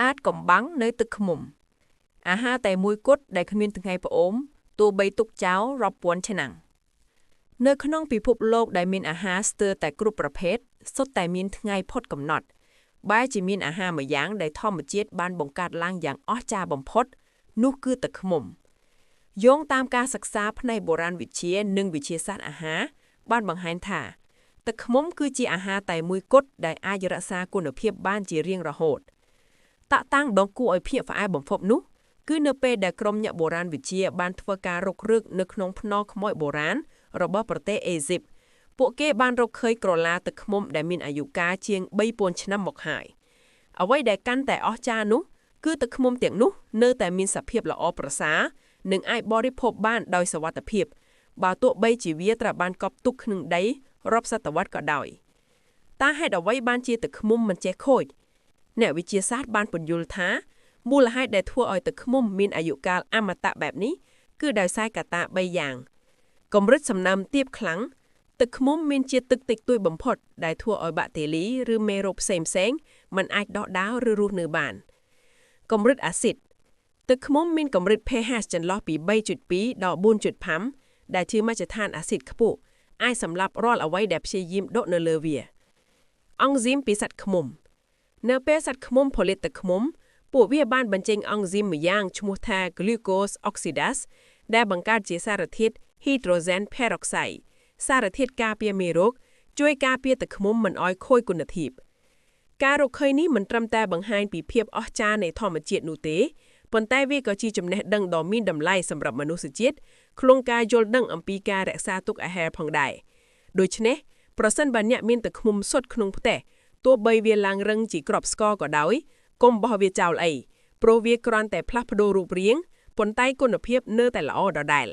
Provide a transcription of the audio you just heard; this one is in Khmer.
អាចកំបាំងនៅទឹកឃ្មុំអាហារតែមួយគត់ដែលគ្មានថ្ងៃប្អូនទោះបីទុកចោលរាប់ពាន់ឆ្នាំនៅក្នុងពិភពលោកដែលមានអាហារស្ទើរតែគ្រប់ប្រភេទសុទ្ធតែមានថ្ងៃផុតកំណត់បែរជាមានអាហារមួយយ៉ាងដែលធម្មជាតិបានបង្កើតឡើងយ៉ាងអស្ចារ្យបំផុតនោះគឺទឹកឃ្មុំយោងតាមការសិក្សាផ្នែកបុរាណវិទ្យានិងវិទ្យាសាស្ត្រអាហារបានបង្ហាញថាទឹកឃ្មុំគឺជាអាហារតែមួយគត់ដែលអាចរក្សាគុណភាពបានជារៀងរហូតតាក់តាំងដ៏គួរឲ្យភ្ញាក់ផ្អើលបំផុតនោះគឺនៅពេលដែលក្រុមអ្នកបុរាណវិទ្យាបានធ្វើការរករឹកនៅក្នុងភ្នំខ្មោចបុរាណរបស់ប្រទេសអេស៊ីបពួកគេបានរកឃើញក្រឡាទឹកឃ្មុំដែលមានអាយុកាលជាង 3000 ឆ្នាំមកហើយអ្វីដែលកាន់តែអស្ចារ្យនោះគឺទឹកឃ្មុំទាំងនោះនៅតែមានសភាពល្អប្រសើរនិងអាចបរិភោគបានដោយសុវត្ថិភាពបើទោះបីជាវាត្រូវបានកប់ទុកក្នុងដីរាប់សតវត្សក៏ដោយតើហេតុអ្វីបានជាទឹកឃ្មុំមិនចេះខូចអ្នកវិទ្យាសាស្ត្របានពន្យល់ថាមូលហេតុដែលធ្វើឲ្យទឹកឃ្មុំមានអាយុកាលអមតៈបែបនេះគឺដោយសារកត្តា3យ៉ាងកម្រិតសំណើមទាបខ្លាំងទឹកឃ្មុំមានជាតិទឹកតិចតួចបំផុតដែលធ្វើឲ្យបាក់តេរីឬមេរោគផ្សេងៗមិនអាចដកដាលឬរស់នៅបានកម្រិតអាស៊ីតទឹកឃ្មុំមានកម្រិត pH ចន្លោះពី 3.2 ដល់ 4.5 ដែលជាមជ្ឈដ្ឋានអាស៊ីតខ្ពស់អាចសម្លាប់រាល់អ្វីដែលព្យាយាមដកនៅលើវាអង់ស៊ីមពីសត្វឃ្មុំនៅពេលសត្វឃ្មុំផលិតទឹកឃ្មុំពួកវាបានបញ្ចេញអង់ស៊ីមមួយយ៉ាងឈ្មោះថា glucose oxidase ដែលបង្កើតជាសារធាតុ hydrogen peroxide សារធាតុការពារមេរោគជួយការពារទឹកឃ្មុំមិនឲ្យខូចគុណភាពការរកឃើញនេះមិនត្រឹមតែបង្ហាញពីភាពអស្ចារ្យនៃធម្មជាតិនោះទេប៉ុន្តែវាក៏ជាចំណេះដឹងដ៏មានតម្លៃសម្រាប់មនុស្សជាតិក្នុងការយល់ដឹងអំពីការរក្សាទុកអាហារផងដែរដូច្នេះប្រសិនបើអ្នកមានទឹកឃ្មុំសុទ្ធក្នុងផ្ទះទោះបីវាឡើងរឹងជាគ្រាប់ស្ករក៏ដោយកុំបោះវាចោលអីព្រោះវាគ្រាន់តែផ្លាស់ប្ដូររូបរាងប៉ុន្តែគុណភាពនៅតែល្អដដែល